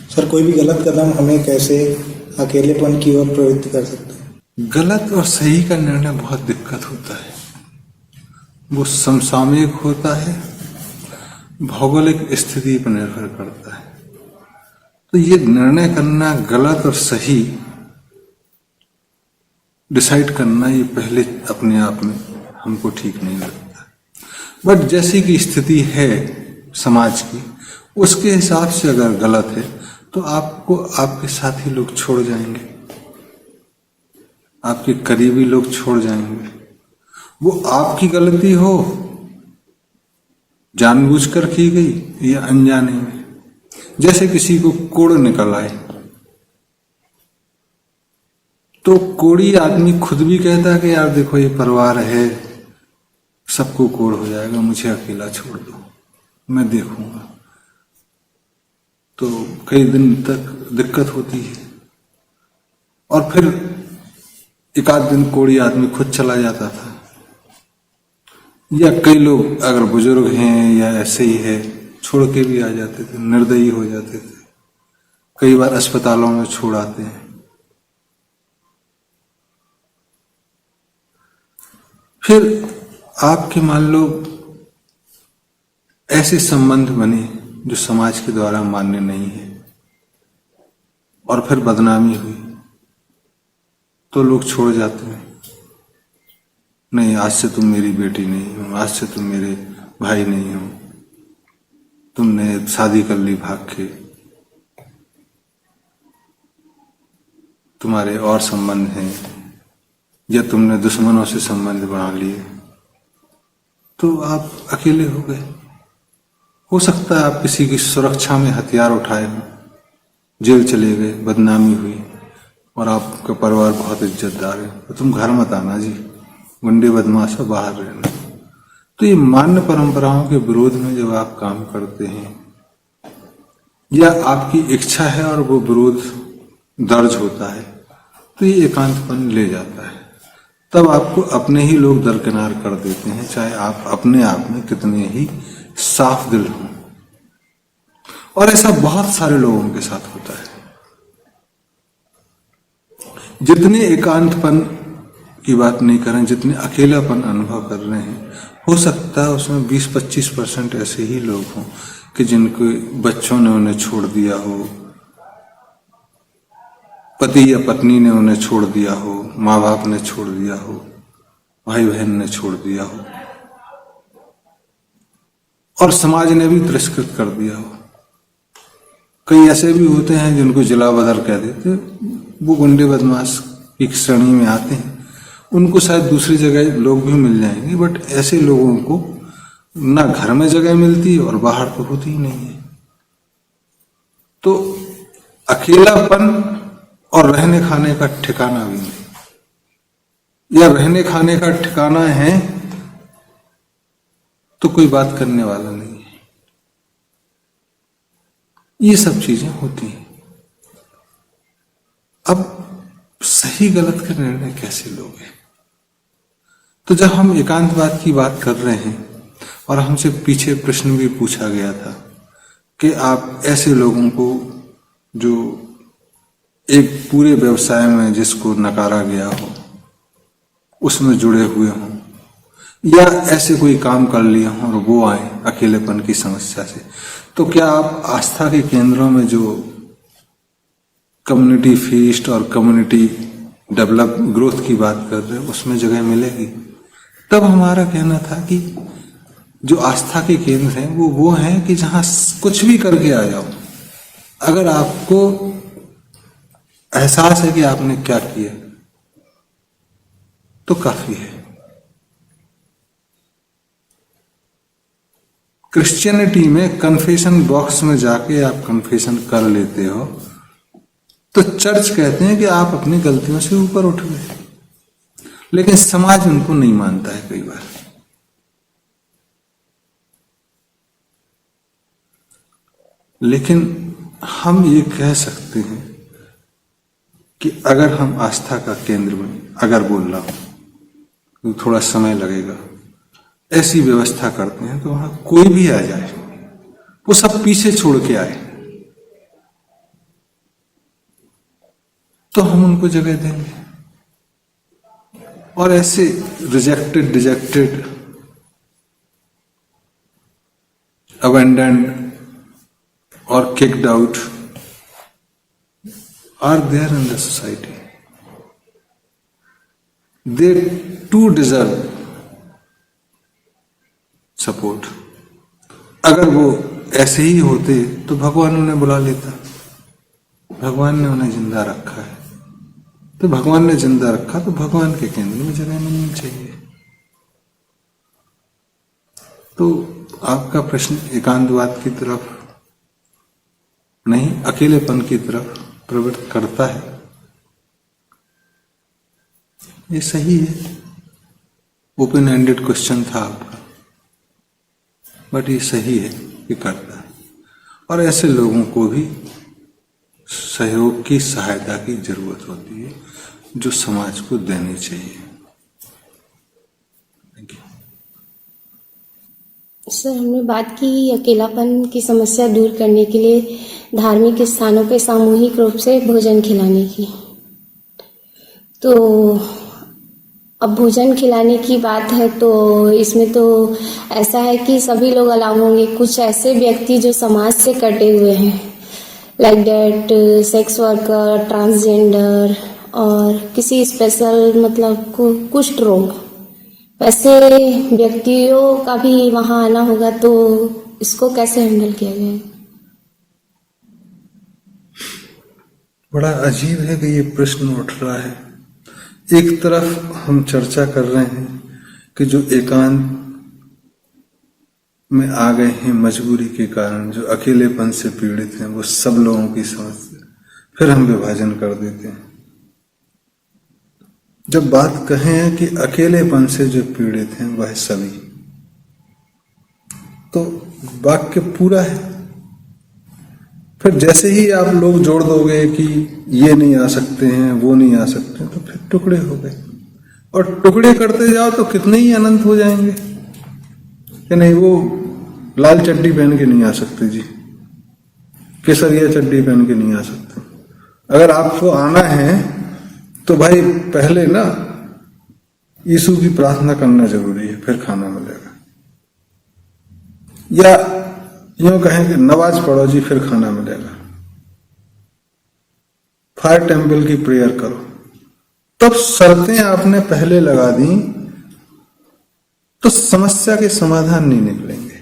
Sir, कोई भी गलत कदम हमें कैसे अकेलेपन की ओर प्रवृत्त कर सकता है? गलत और सही का निर्णय बहुत दिक्कत होता है। वो समसामयिक होता है, भौगोलिक स्थिति पर निर्भर करता है। तो ये निर्णय करना, गलत और सही डिसाइड करना, ये पहले अपने आप में हमको ठीक नहीं लगता। बट जैसी की स्थिति है समाज की, उसके हिसाब से अगर गलत है तो आपको आपके साथी लोग छोड़ जाएंगे, आपके करीबी लोग छोड़ जाएंगे। वो आपकी गलती हो, जानबूझकर की गई या अनजाने में। जैसे किसी को कोढ़ निकल आए तो कोढ़ी आदमी खुद भी कहता है कि यार देखो ये परिवार है, सबको कोढ़ हो जाएगा, मुझे अकेला छोड़ दो, मैं देखूंगा। तो कई दिन तक दिक्कत होती है और फिर एक आध दिन कोढ़ी आदमी खुद चला जाता था। या कई लोग अगर बुजुर्ग हैं या ऐसे ही है, छोड़ के भी आ जाते थे, निर्दयी हो जाते थे। कई बार अस्पतालों में छोड़ आते हैं। फिर आपके मान लो ऐसे संबंध बने जो समाज के द्वारा मान्य नहीं है और फिर बदनामी हुई तो लोग छोड़ जाते हैं। नहीं, आज से तुम मेरी बेटी नहीं हो, आज से तुम मेरे भाई नहीं हो, तुमने शादी कर ली भाग के, तुम्हारे और संबंध हैं, या तुमने दुश्मनों से संबंध बना लिए, तो आप अकेले हो गए। हो सकता है आप किसी की सुरक्षा में हथियार उठाए हो, जेल चले गए, बदनामी हुई और आपका परिवार बहुत इज्जतदार है, तो तुम घर मत आना जी, गुंडे बदमाश हो, बाहर रहना। तो ये मान्य परंपराओं के विरोध में जब आप काम करते हैं या आपकी इच्छा है और वो विरोध दर्ज होता है, तो ये एकांतपन ले जाता है। तब आपको अपने ही लोग दरकिनार कर देते हैं, चाहे आप अपने आप में कितने ही साफ दिल हों। और ऐसा बहुत सारे लोगों के साथ होता है। जितने एकांतपन की बात नहीं करें, जितने अकेलापन अनुभव कर रहे हैं, हो सकता है उसमें 20-25% ऐसे ही लोग हों कि जिनके बच्चों ने उन्हें छोड़ दिया हो, पति या पत्नी ने उन्हें छोड़ दिया हो, माँ बाप ने छोड़ दिया हो, भाई बहन ने छोड़ दिया हो और समाज ने भी तिरस्कृत कर दिया हो। कई ऐसे भी होते हैं जिनको जिला बदर कह देते, वो गुंडे बदमाश की श्रेणी में आते हैं। उनको शायद दूसरी जगह लोग भी मिल जाएंगे, बट ऐसे लोगों को ना घर में जगह मिलती और बाहर तो होती ही नहीं है। तो अकेलापन और रहने खाने का ठिकाना भी नहीं, या रहने खाने का ठिकाना है तो कोई बात करने वाला नहीं है। ये सब चीजें होती हैं। अब सही गलत का निर्णय कैसे लोगे? तो जब हम एकांतवाद की बात कर रहे हैं और हमसे पीछे प्रश्न भी पूछा गया था कि आप ऐसे लोगों को जो एक पूरे व्यवसाय में जिसको नकारा गया हो उसमें जुड़े हुए हों, या ऐसे कोई काम कर लिया हो और वो आए अकेलेपन की समस्या से, तो क्या आप आस्था के केंद्रों में जो कम्युनिटी फीस्ट और कम्युनिटी डेवलप ग्रोथ की बात कर रहे हैं उसमें जगह मिलेगी? तब हमारा कहना था कि जो आस्था के केंद्र हैं वो हैं कि जहां कुछ भी करके आ जाओ, अगर आपको एहसास है कि आपने क्या किया तो काफी है। क्रिश्चियनिटी में कन्फेशन बॉक्स में जाके आप कन्फेशन कर लेते हो तो चर्च कहते हैं कि आप अपनी गलतियों से ऊपर उठ गए, लेकिन समाज उनको नहीं मानता है कई बार। लेकिन हम ये कह सकते हैं कि अगर हम आस्था का केंद्र में, अगर बोल रहा हूं तो थोड़ा समय लगेगा, ऐसी व्यवस्था करते हैं तो वहां कोई भी आ जाए, वो सब पीछे छोड़ के आए, तो हम उनको जगह देंगे। और ऐसे रिजेक्टेड, डिजेक्टेड, अबेंडेंड और kicked out are there in the society. They too deserve support. अगर वो ऐसे ही होते तो भगवान उन्हें बुला लेता। भगवान ने उन्हें जिंदा रखा है, तो भगवान ने जिंदा रखा तो भगवान के केंद्र में जगह मिलनी चाहिए। तो आपका प्रश्न एकांतवाद की तरफ नहीं, अकेलेपन की तरफ प्रवृत्त करता है, ये सही है। ओपन एंडेड क्वेश्चन था आपका, बट ये सही है कि करता है। और ऐसे लोगों को भी सहयोग की, सहायता की जरूरत होती है, जो समाज को देनी चाहिए। Thank you. सर, हमने बात की अकेलापन की समस्या दूर करने के लिए धार्मिक स्थानों पे सामूहिक रूप से भोजन खिलाने की। तो अब भोजन खिलाने की बात है तो इसमें तो ऐसा है कि सभी लोग अलाउ होंगे। कुछ ऐसे व्यक्ति जो समाज से कटे हुए हैं, like date, sex worker, transgender और किसी स्पेशल मतलब कुष्ठ रोग, वैसे व्यक्तियों का भी वहां आना होगा, तो इसको कैसे हैंडल किया जाए? बड़ा अजीब है कि ये प्रश्न उठ रहा है। एक तरफ हम चर्चा कर रहे हैं कि जो एकांत में आ गए हैं मजबूरी के कारण, जो अकेलेपन से पीड़ित हैं, वो सब लोगों की समस्या, फिर हम विभाजन कर देते हैं। जब बात कहें कि अकेलेपन से जो पीड़ित हैं वह सभी, तो वाक्य पूरा है। फिर जैसे ही आप लोग जोड़ दोगे कि ये नहीं आ सकते हैं, वो नहीं आ सकते, तो फिर टुकड़े हो गए। और टुकड़े करते जाओ तो कितने ही अनंत हो जाएंगे कि नहीं, वो लाल चड्डी पहन के नहीं आ सकते जी, केसरिया चड्डी पहन के नहीं आ सकते। अगर आपको आना है तो भाई पहले ना यीशु की प्रार्थना करना जरूरी है, फिर खाना मिलेगा। या यूं कहें कि नमाज पढ़ो जी, फिर खाना मिलेगा। फायर टेम्पल की प्रेयर करो। तब शर्तें आपने पहले लगा दी तो समस्या के समाधान नहीं निकलेंगे।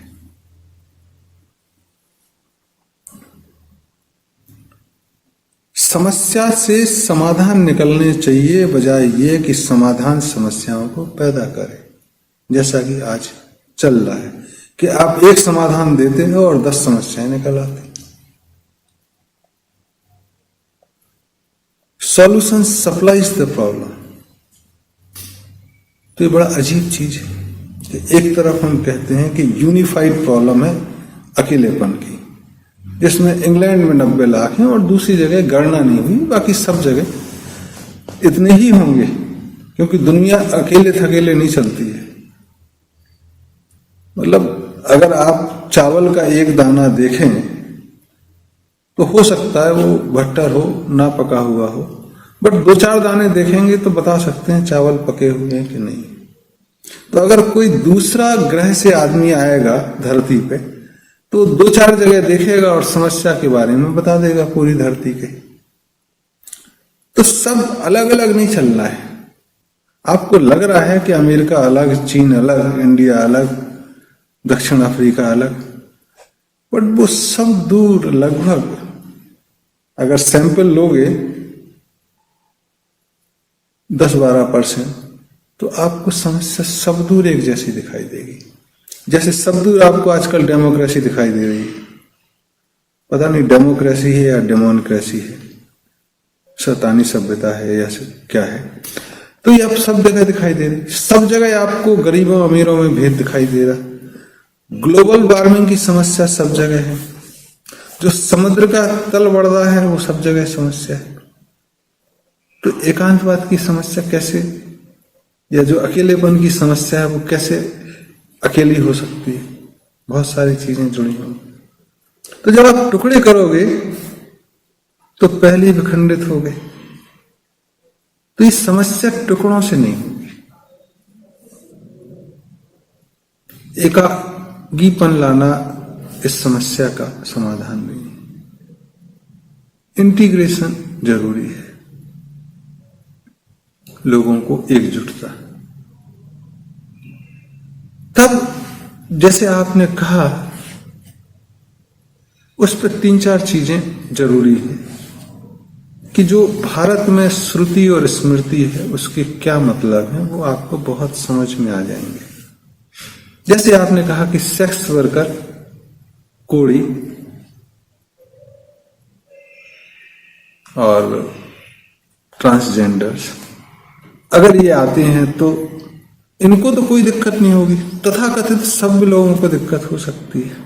समस्या से समाधान निकलने चाहिए, बजाय ये कि समाधान समस्याओं को पैदा करे, जैसा कि आज चल रहा है कि आप एक समाधान देते हो और 10 समस्याएं निकल आती। Solution supplies the problem. तो ये बड़ा अजीब चीज है कि एक तरफ हम कहते हैं कि यूनिफाइड प्रॉब्लम है अकेलेपन की, जिसमें इंग्लैंड में 90 लाख हैं और दूसरी जगह गणना नहीं हुई, बाकी सब जगह इतने ही होंगे, क्योंकि दुनिया अकेले थकेले नहीं चलती है। मतलब अगर आप चावल का एक दाना देखें तो हो सकता है वो भट्टर हो, ना पका हुआ हो, बट 2-4 दाने देखेंगे तो बता सकते हैं चावल पके हुए हैं कि नहीं। तो अगर कोई दूसरा ग्रह से आदमी आएगा धरती पे तो 2-4 जगह देखेगा और समस्या के बारे में बता देगा पूरी धरती के। तो सब अलग अलग नहीं चल रहा है। आपको लग रहा है कि अमेरिका अलग, चीन अलग, इंडिया अलग, दक्षिण अफ्रीका अलग, बट वो सब दूर, लगभग अगर सैंपल लोगे 10-12%, तो आपको समस्या सब दूर एक जैसी दिखाई देगी। जैसे सब दूर आपको आजकल डेमोक्रेसी दिखाई दे रही है। पता नहीं डेमोक्रेसी है या डेमोक्रेसी है, शैतानी सभ्यता है या क्या है। तो ये अब सब जगह दिखाई दे रही, सब जगह आपको गरीबों अमीरों में भेद दिखाई दे रहा। ग्लोबल वार्मिंग की समस्या सब जगह है। जो समुद्र का तल बढ़ रहा है वो सब जगह समस्या है। तो एकांतवाद की समस्या कैसे, या जो अकेलेपन की समस्या है वो कैसे अकेली हो सकती है? बहुत सारी चीजें जुड़ी होंगी। तो जब आप टुकड़े करोगे तो पहले विखंडित हो गए। तो इस समस्या टुकड़ों से नहीं होगी। एकाकीपन लाना इस समस्या का समाधान नहीं है। इंटीग्रेशन जरूरी है, लोगों को एकजुटता। तब जैसे आपने कहा, उस पर 3-4 चीजें जरूरी हैं कि जो भारत में श्रुति और स्मृति है उसके क्या मतलब है, वो आपको बहुत समझ में आ जाएंगे। जैसे आपने कहा कि सेक्स वर्कर, कोड़ी और ट्रांसजेंडर्स अगर ये आते हैं तो इनको तो कोई दिक्कत नहीं होगी, तथाकथित सब लोगों को दिक्कत हो सकती है।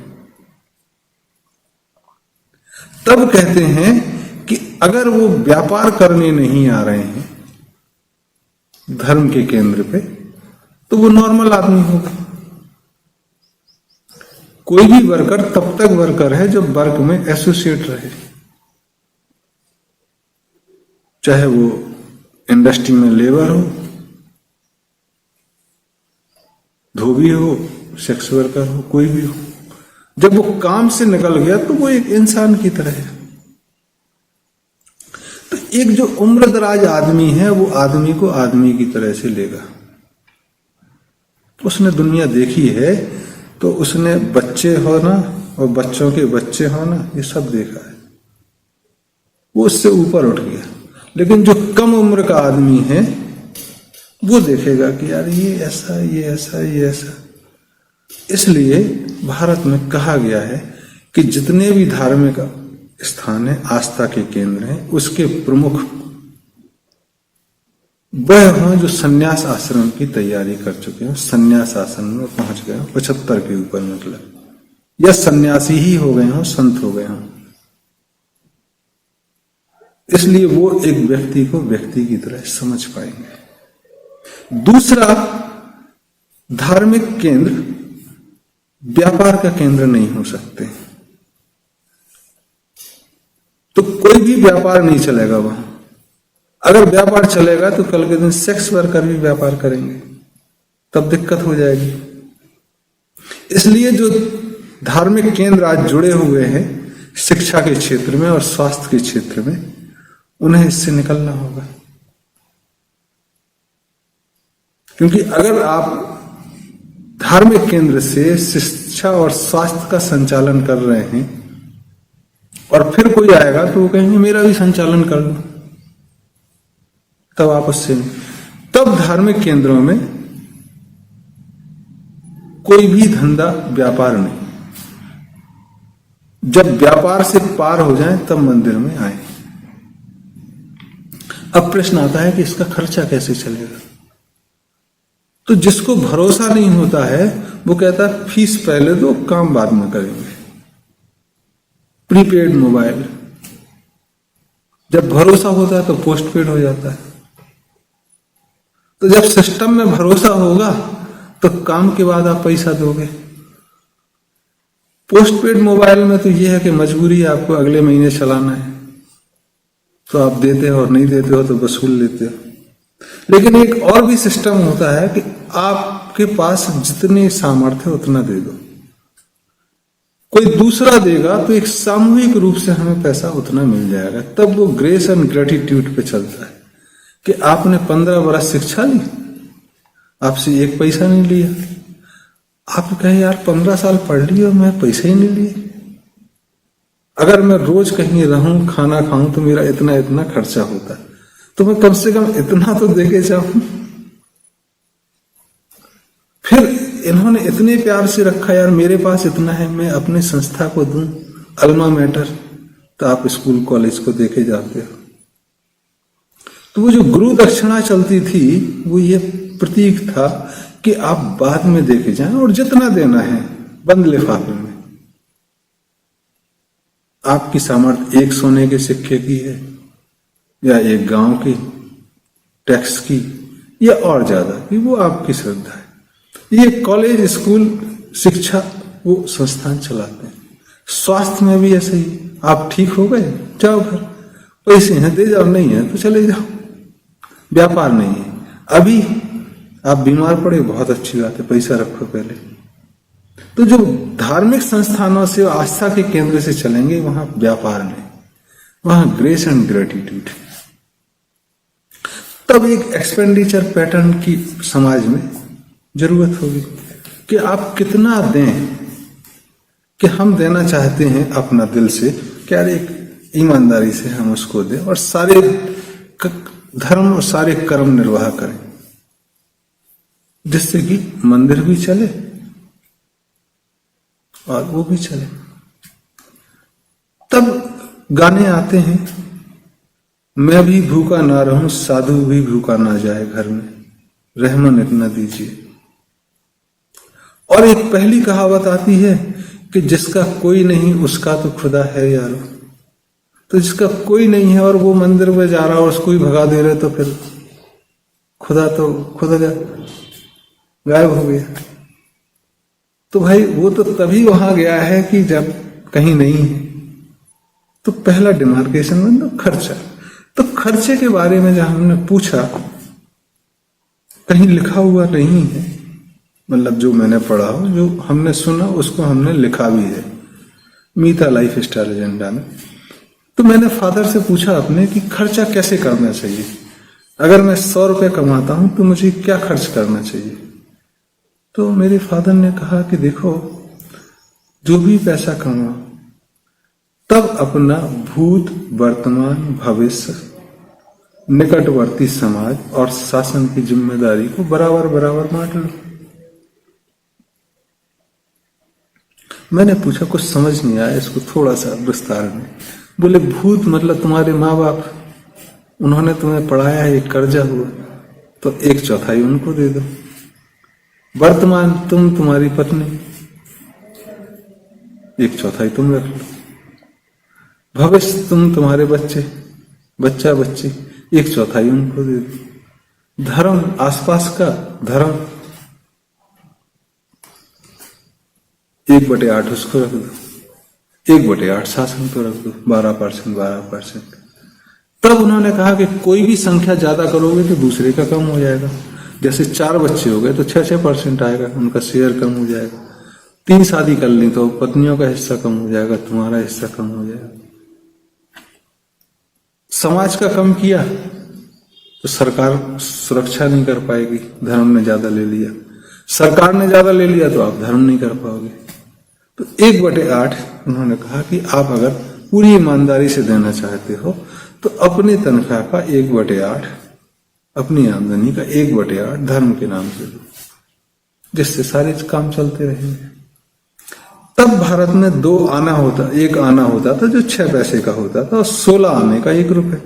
तब कहते हैं कि अगर वो व्यापार करने नहीं आ रहे हैं धर्म के केंद्र पे, तो वो नॉर्मल आदमी होगा। कोई भी वर्कर तब तक वर्कर है जब वर्क में एसोसिएट रहे, चाहे वो इंडस्ट्री में लेबर हो, धोबी हो, सेक्स वर्कर हो, कोई भी हो। जब वो काम से निकल गया तो वो एक इंसान की तरह है। तो एक जो उम्रदराज आदमी है वो आदमी को आदमी की तरह से लेगा। उसने दुनिया देखी है, तो उसने बच्चे होना और बच्चों के बच्चे होना ये सब देखा है, वो उससे ऊपर उठ गया। लेकिन जो कम उम्र का आदमी है वो देखेगा कि यार ये ऐसा, ये ऐसा, ये ऐसा। इसलिए भारत में कहा गया है कि जितने भी धार्मिक स्थान है, आस्था के केंद्र हैं, उसके प्रमुख वह हों जो संन्यास आश्रम की तैयारी कर चुके हैं, संन्यास आश्रम में पहुंच गए हों 75 के ऊपर, मतलब, या सन्यासी ही हो गए हों, संत हो गए हों। इसलिए वो एक व्यक्ति को व्यक्ति की तरह समझ पाएंगे। दूसरा, धार्मिक केंद्र व्यापार का केंद्र नहीं हो सकते। तो कोई भी व्यापार नहीं चलेगा वहां। अगर व्यापार चलेगा तो कल के दिन सेक्स वर्कर भी व्यापार करेंगे, तब दिक्कत हो जाएगी। इसलिए जो धार्मिक केंद्र आज जुड़े हुए हैं शिक्षा के क्षेत्र में और स्वास्थ्य के क्षेत्र में, उन्हें इससे निकलना होगा। क्योंकि अगर आप धार्मिक केंद्र से शिक्षा और स्वास्थ्य का संचालन कर रहे हैं और फिर कोई आएगा तो वो कहेंगे मेरा भी संचालन कर लो, तब आप उससे, तब धार्मिक केंद्रों में कोई भी धंधा व्यापार नहीं। जब व्यापार से पार हो जाए तब मंदिर में आए। अब प्रश्न आता है कि इसका खर्चा कैसे चलेगा। तो जिसको भरोसा नहीं होता है वो कहता है फीस पहले दो, काम बाद में करेंगे। प्रीपेड मोबाइल, जब भरोसा होता है तो पोस्टपेड हो जाता है। तो जब सिस्टम में भरोसा होगा तो काम के बाद आप पैसा दोगे। पोस्टपेड मोबाइल में तो यह है कि मजबूरी है, आपको अगले महीने चलाना है, तो आप देते हो, और नहीं देते हो तो वसूल लेते हो। लेकिन एक और भी सिस्टम होता है कि आपके पास जितनी सामर्थ्य उतना दे दो, कोई दूसरा देगा तो एक सामूहिक रूप से हमें पैसा उतना मिल जाएगा। तब वो ग्रेस एंड ग्रेटिट्यूड पे चलता है कि आपने 15 बरस शिक्षा ली, आपसे एक पैसा नहीं लिया। आप कहे यार 15 साल पढ़ ली और मैं पैसा ही नहीं लिए। अगर मैं रोज कहीं रहूं, खाना खाऊं तो मेरा इतना इतना खर्चा होता है, तो मैं कम से कम इतना तो देके जाऊं। फिर इन्होंने इतने प्यार से रखा, यार मेरे पास इतना है, मैं अपने संस्था को दूं, अल्मा मैटर, तो आप स्कूल कॉलेज को देके जाते हो। तो वो जो गुरु दक्षिणा चलती थी वो ये प्रतीक था कि आप बाद में देके जाएं और जितना देना है बंद लिफाफे में। आपकी सामर्थ्य एक सोने के सिक्के की है या एक गांव की टैक्स की या और ज्यादा की, वो आपकी श्रद्धा है। ये कॉलेज, स्कूल, शिक्षा वो संस्थान चलाते हैं। स्वास्थ्य में भी ऐसे ही, आप ठीक हो गए जाओ घर, पैसे हैं दे जाओ, नहीं है तो चले जाओ। व्यापार नहीं है। अभी आप बीमार पड़े, बहुत अच्छी बात है, पैसा रखो पहले। तो जो धार्मिक संस्थानों से आस्था के केंद्र से चलेंगे, वहां व्यापार नहीं, वहां ग्रेस एंड ग्रेटिट्यूड। तब एक एक्सपेंडिचर पैटर्न की समाज में जरूरत होगी कि आप कितना दें, कि हम देना चाहते हैं अपना दिल से, क्या एक ईमानदारी से हम उसको दें और सारे धर्म और सारे कर्म निर्वाह करें, जिससे कि मंदिर भी चले और वो भी चले। तब गाने आते हैं, मैं भी भूखा ना रहूं, साधु भी भूखा ना जाए घर में, रहमन इतना दीजिए। और एक पहली कहावत आती है कि जिसका कोई नहीं उसका तो खुदा है यारो। तो जिसका कोई नहीं है और वो मंदिर में जा रहा है और उसको ही भगा दे रहे, तो फिर खुदा तो खुदा गायब हो गया। तो भाई वो तो तभी वहां गया है कि जब कहीं नहीं है। तो पहला डिमार्केशन में तो खर्चा। तो खर्चे के बारे में जब हमने पूछा, कहीं लिखा हुआ नहीं है, मतलब जो मैंने पढ़ा हो, जो हमने सुना, उसको हमने लिखा भी है मीता लाइफ स्टाइल एजेंडा में। तो मैंने फादर से पूछा अपने कि खर्चा कैसे करना चाहिए, अगर मैं 100 रुपये कमाता हूं तो मुझे क्या खर्च करना चाहिए। तो मेरे फादर ने कहा कि देखो, जो भी पैसा कमाओ तब अपना भूत, वर्तमान, भविष्य, निकटवर्ती समाज और शासन की जिम्मेदारी को बराबर बराबर बांट लो। मैंने पूछा, कुछ समझ नहीं आया इसको, थोड़ा सा विस्तार में। बोले भूत मतलब तुम्हारे माँ बाप, उन्होंने तुम्हें पढ़ाया, एक कर्जा हुआ, तो 1/4 उनको दे दो। वर्तमान तुम, तुम्हारी पत्नी, 1/4 तुम रख लो। भविष्य तुम, तुम्हारे बच्चे, बच्चा बच्ची, 1/4 उनको दे दो। धर्म, आसपास का धर्म, 1/8 उसको रख दो, 1/8 शासन को रख दो, 12%। तब उन्होंने कहा कि कोई भी संख्या ज्यादा करोगे तो दूसरे का कम हो जाएगा। जैसे 4 बच्चे हो गए तो 6% आएगा, उनका शेयर कम हो जाएगा। 3 शादी कर ली तो पत्नियों का हिस्सा कम हो जाएगा, तुम्हारा हिस्सा कम हो जाएगा। समाज का कम किया तो सरकार सुरक्षा नहीं कर पाएगी, धर्म ने ज्यादा ले लिया। सरकार ने ज्यादा ले लिया तो आप धर्म नहीं कर पाओगे। तो 1/8 उन्होंने कहा कि आप अगर पूरी ईमानदारी से देना चाहते हो तो अपनी तनख्वाह का 1/8, अपनी आमदनी का 1/8 धर्म के नाम से दो, जिससे सारे काम चलते रहेंगे। तब भारत में 2 आना होता, 1 आना होता था जो 6 पैसे का होता था, और 16 आने का 1 रुपए।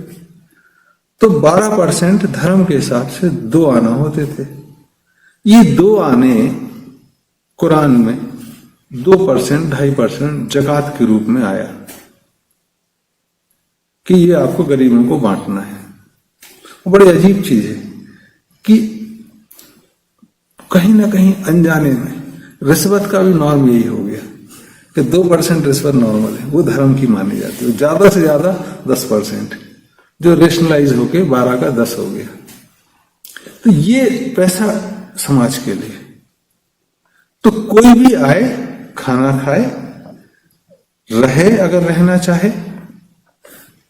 तो 12% धर्म के हिसाब से 2 आना होते थे। ये 2 आने कुरान में 2%, 2.5% जकात के रूप में आया कि ये आपको गरीबों को बांटना है। बड़ी अजीब चीज है कि कहीं ना कहीं अनजाने में रिश्वत का भी नॉर्म यही हो गया कि 2% रिश्वत नॉर्मल है, वो धर्म की मानी जाती है। ज्यादा से ज्यादा 10%, जो रेशनलाइज होके 12 का 10 हो गया। तो ये पैसा समाज के लिए। तो कोई भी आए, खाना खाए, रहे अगर रहना चाहे,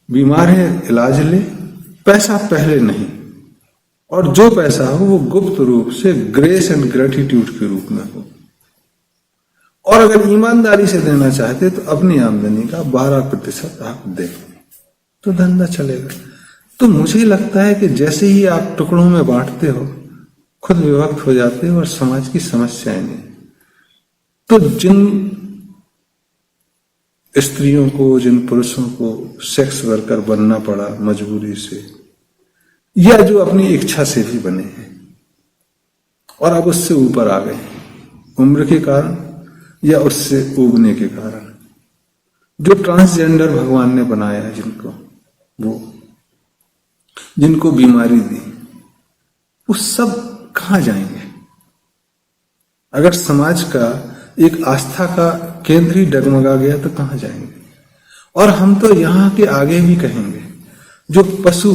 बीमार है इलाज ले, पैसा पहले नहीं। और जो पैसा हो वो गुप्त रूप से ग्रेस एंड ग्रेटिट्यूड के रूप में हो। और अगर ईमानदारी से देना चाहते तो अपनी आमदनी का 12% आप दें, तो धंधा चलेगा। तो मुझे लगता है कि जैसे ही आप टुकड़ों में बांटते हो, खुद विभक्त हो जाते हो और समाज की समस्याएं नहीं। तो जिन स्त्रियों को, जिन पुरुषों को सेक्स वर्कर बनना पड़ा मजबूरी से, या जो अपनी इच्छा से भी बने हैं और अब उससे ऊपर आ गए उम्र के कारण या उससे उगने के कारण, जो ट्रांसजेंडर भगवान ने बनाया है जिनको, वो जिनको बीमारी दी, वो सब कहां जाएंगे? अगर समाज का एक आस्था का केंद्र ही डगमगा गया तो कहां जाएंगे? और हम तो यहां के आगे भी कहेंगे, जो पशु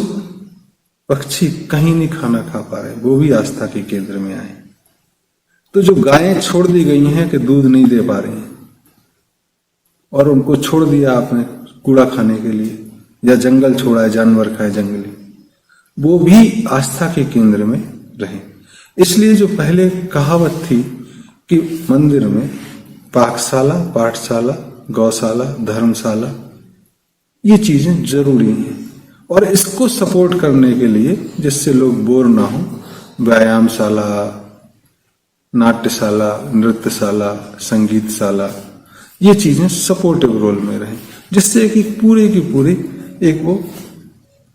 पक्षी कहीं नहीं खाना खा पा रहे, वो भी आस्था के केंद्र में आए। तो जो गायें छोड़ दी गई हैं कि दूध नहीं दे पा रही हैं और उनको छोड़ दिया आपने कूड़ा खाने के लिए, या जंगल छोड़ा है जानवर खाए जंगली, वो भी आस्था के केंद्र में रहे। इसलिए जो पहले कहावत थी कि मंदिर में पाकशाला, पाठशाला, गौशाला, धर्मशाला, ये चीजें जरूरी हैं। और इसको सपोर्ट करने के लिए, जिससे लोग बोर ना हो, व्यायामशाला, नाट्यशाला, नृत्यशाला, संगीतशाला, ये चीजें सपोर्टिव रोल में रहें, जिससे कि पूरे की पूरी एक वो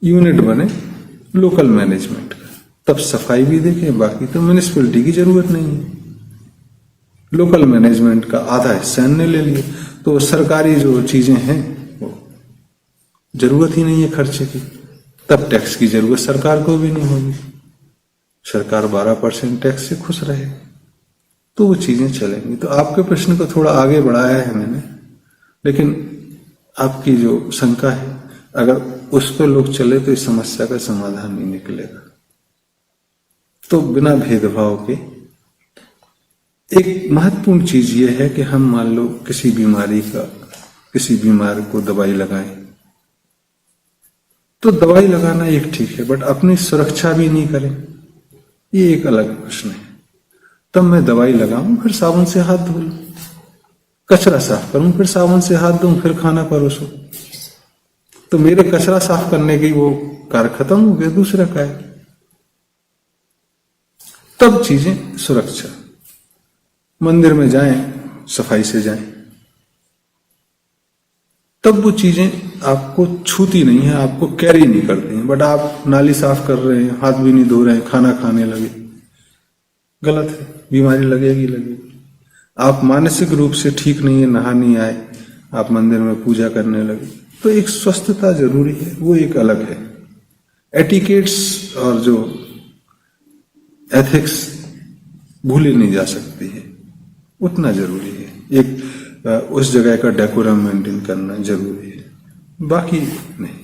यूनिट बने लोकल मैनेजमेंट का। तब सफाई भी देखें, बाकी तो म्यूनिसिपैलिटी की जरूरत नहीं है। लोकल मैनेजमेंट का आधा हिस्सा ने ले लिए, तो सरकारी जो चीजें हैं वो जरूरत ही नहीं है खर्चे की। तब टैक्स की जरूरत सरकार को भी नहीं होगी, सरकार 12% टैक्स से खुश रहे, तो वो चीजें चलेंगी। तो आपके प्रश्न को थोड़ा आगे बढ़ाया है मैंने, लेकिन आपकी जो शंका है, अगर उस पर लोग चले तो इस समस्या का समाधान नहीं निकलेगा। तो बिना भेदभाव के एक महत्वपूर्ण चीज यह है कि हम मान लो किसी बीमारी का, किसी बीमार को दवाई लगाएं, तो दवाई लगाना एक ठीक है, बट अपनी सुरक्षा भी नहीं करें, ये एक अलग प्रश्न है। तब मैं दवाई लगाऊं, फिर साबुन से हाथ धो लूं, कचरा साफ करूं, फिर साबुन से हाथ धोऊं, फिर खाना परोसूं, तो मेरे कचरा साफ करने की वो कार्य खत्म हो गया, दूसरा का है। तब चीजें सुरक्षा, मंदिर में जाएं सफाई से जाएं, तब वो चीजें आपको छूती नहीं है, आपको कैरी नहीं करती हैं। बट आप नाली साफ कर रहे हैं, हाथ भी नहीं धो रहे हैं, खाना खाने लगे, गलत है, बीमारी लगेगी। आप मानसिक रूप से ठीक नहीं है, नहा नहीं आए, आप मंदिर में पूजा करने लगे, तो एक स्वस्थता जरूरी है, वो एक अलग है। एटिकेट्स और जो एथिक्स भूली नहीं जा सकती है, उतना जरूरी है। एक उस जगह का डेकोरम मेंटेन करना जरूरी है, बाकी नहीं।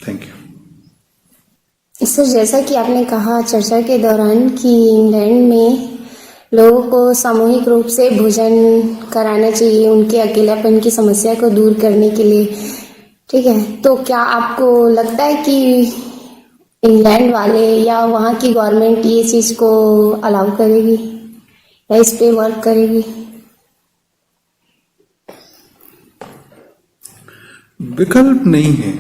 Thank you sir. जैसा कि आपने कहा चर्चा के दौरान कि इंग्लैंड में लोगों को सामूहिक रूप से भोजन कराना चाहिए उनके अकेलापन की समस्या को दूर करने के लिए, ठीक है, तो क्या आपको लगता है कि इंग्लैंड वाले या वहाँ की गवर्नमेंट ये चीज को अलाउ करेगी या इस पे वर्क करेगी? विकल्प नहीं है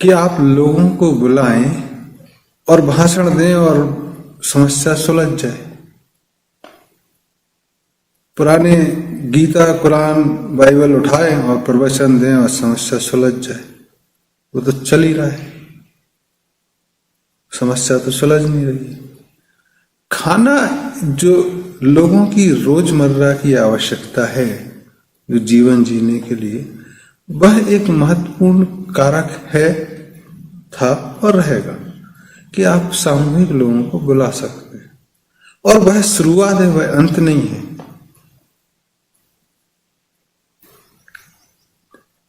कि आप लोगों को बुलाएं और भाषण दें और समस्या सुलझ जाए। पुराने गीता, कुरान, बाइबल उठाएं और प्रवचन दें और समस्या सुलझ जाए, वो तो चल ही रहा है, समस्या तो सुलझ नहीं रही। खाना जो लोगों की रोजमर्रा की आवश्यकता है, जो जीवन जीने के लिए, वह एक महत्वपूर्ण कारक है, था और रहेगा कि आप सामूहिक लोगों को बुला सकते हैं, और वह शुरुआत है, वह अंत नहीं है।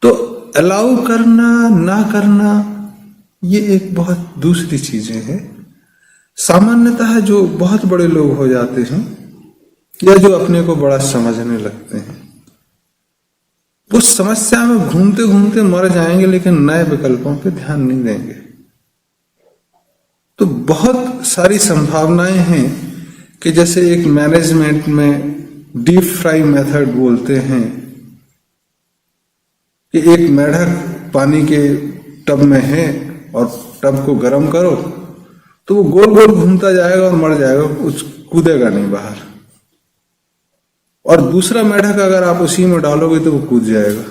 तो अलाउ करना ना करना ये एक बहुत दूसरी चीजें हैं। सामान्यतः जो बहुत बड़े लोग हो जाते हैं या जो अपने को बड़ा समझने लगते हैं, वो समस्या में घूमते घूमते मर जाएंगे, लेकिन नए विकल्पों पे ध्यान नहीं देंगे। तो बहुत सारी संभावनाएं हैं कि जैसे एक मैनेजमेंट में डीप फ्राई मेथड बोलते हैं कि एक मेढक पानी के टब में है और टब को गर्म करो तो वो गोल गोल घूमता जाएगा और मर जाएगा, कुछ कूदेगा नहीं बाहर। और दूसरा मेढक अगर आप उसी में डालोगे तो वो कूद जाएगा।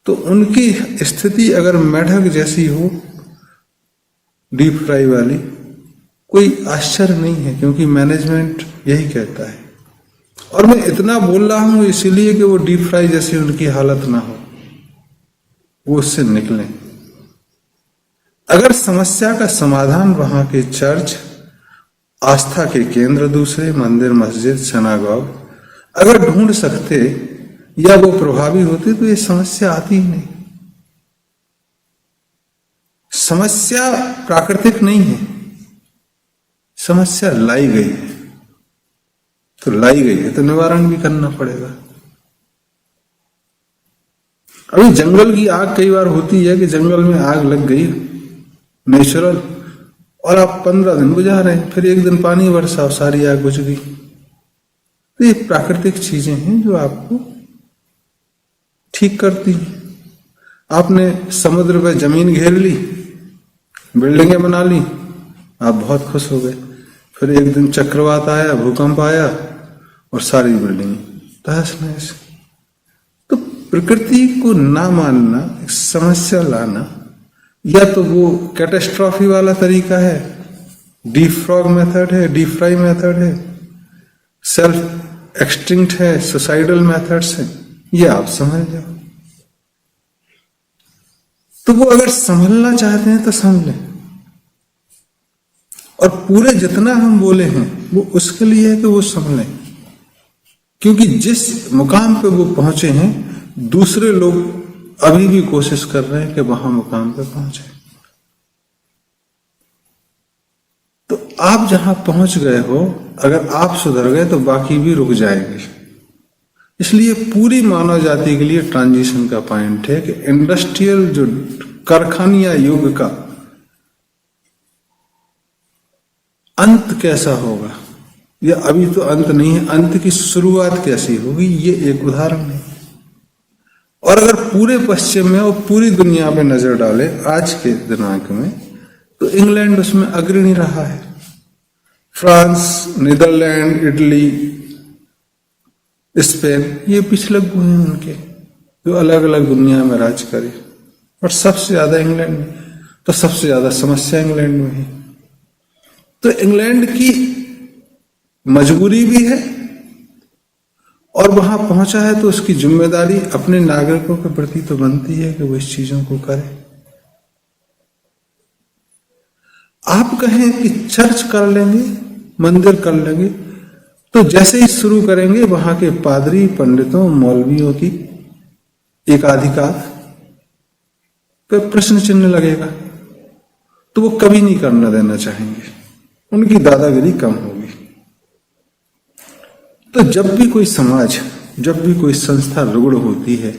तो उनकी स्थिति अगर मेढक जैसी हो, डीप फ्राई वाली, कोई आश्चर्य नहीं है, क्योंकि मैनेजमेंट यही कहता है। और मैं इतना बोल रहा हूं इसीलिए कि वो डीप फ्राई जैसी उनकी हालत ना हो, वो उससे निकलें। अगर समस्या का समाधान वहां के चर्च, आस्था के केंद्र, दूसरे मंदिर, मस्जिद, सिनागॉग अगर ढूंढ सकते या वो प्रभावी होते तो ये समस्या आती ही नहीं। समस्या प्राकृतिक नहीं है, समस्या लाई गई है, तो लाई गई है तो निवारण भी करना पड़ेगा। अभी जंगल की आग कई बार होती है कि जंगल में आग लग गई नेचुरल, और आप 15 दिन बुझा रहे हैं, फिर एक दिन पानी बरसा और सारी आग बुझ गई। तो ये प्राकृतिक चीजें हैं जो आपको ठीक करती हैं। आपने समुद्र पे जमीन घेर ली, बिल्डिंगें बना ली, आप बहुत खुश हो गए, फिर एक दिन चक्रवात आया, भूकंप आया और सारी बिल्डिंग तहस नहस। तो प्रकृति को ना मानना, एक समस्या लाना, या तो वो कैटेस्ट्रॉफी वाला तरीका है, डीप फ्रॉग मेथड है, डीप फ्राई मेथड है, सेल्फ एक्सटिंक्ट है, सुसाइडल मेथड्स है, ये आप समझ जाओ। तो वो अगर संभलना चाहते हैं तो संभले, और पूरे जितना हम बोले हैं वो उसके लिए है कि वो संभले, क्योंकि जिस मुकाम पे वो पहुंचे हैं दूसरे लोग अभी भी कोशिश कर रहे हैं कि वहां मुकाम पे पहुंचे। तो आप जहां पहुंच गए हो, अगर आप सुधर गए तो बाकी भी रुक जाएंगे। इसलिए पूरी मानव जाति के लिए ट्रांजिशन का पॉइंट है कि इंडस्ट्रियल जो कारखानिया युग का अंत कैसा होगा, या अभी तो अंत नहीं है, अंत की शुरुआत कैसी होगी, ये एक उदाहरण है। और अगर पूरे पश्चिम में और पूरी दुनिया में नजर डाले आज के दिनांक में, तो इंग्लैंड उसमें अग्रणी रहा है। फ्रांस, नीदरलैंड, इटली, स्पेन, ये पिछले गुरु हैं उनके, जो अलग अलग दुनिया में राज करे, और सबसे ज्यादा इंग्लैंड में, तो सबसे ज्यादा समस्या इंग्लैंड में है। तो इंग्लैंड की मजबूरी भी है, और वहां पहुंचा है तो उसकी जिम्मेदारी अपने नागरिकों के प्रति तो बनती है कि वो इस चीजों को करे। आप कहें कि चर्च कर लेंगे, मंदिर कर लेंगे, तो जैसे ही शुरू करेंगे वहां के पादरी, पंडितों, मौलवियों की एकाधिकार पर प्रश्न चिन्ह लगेगा, तो वो कभी नहीं करना देना चाहेंगे, उनकी दादागिरी कम होगी। तो जब भी कोई समाज, जब भी कोई संस्था रुग्ण होती है,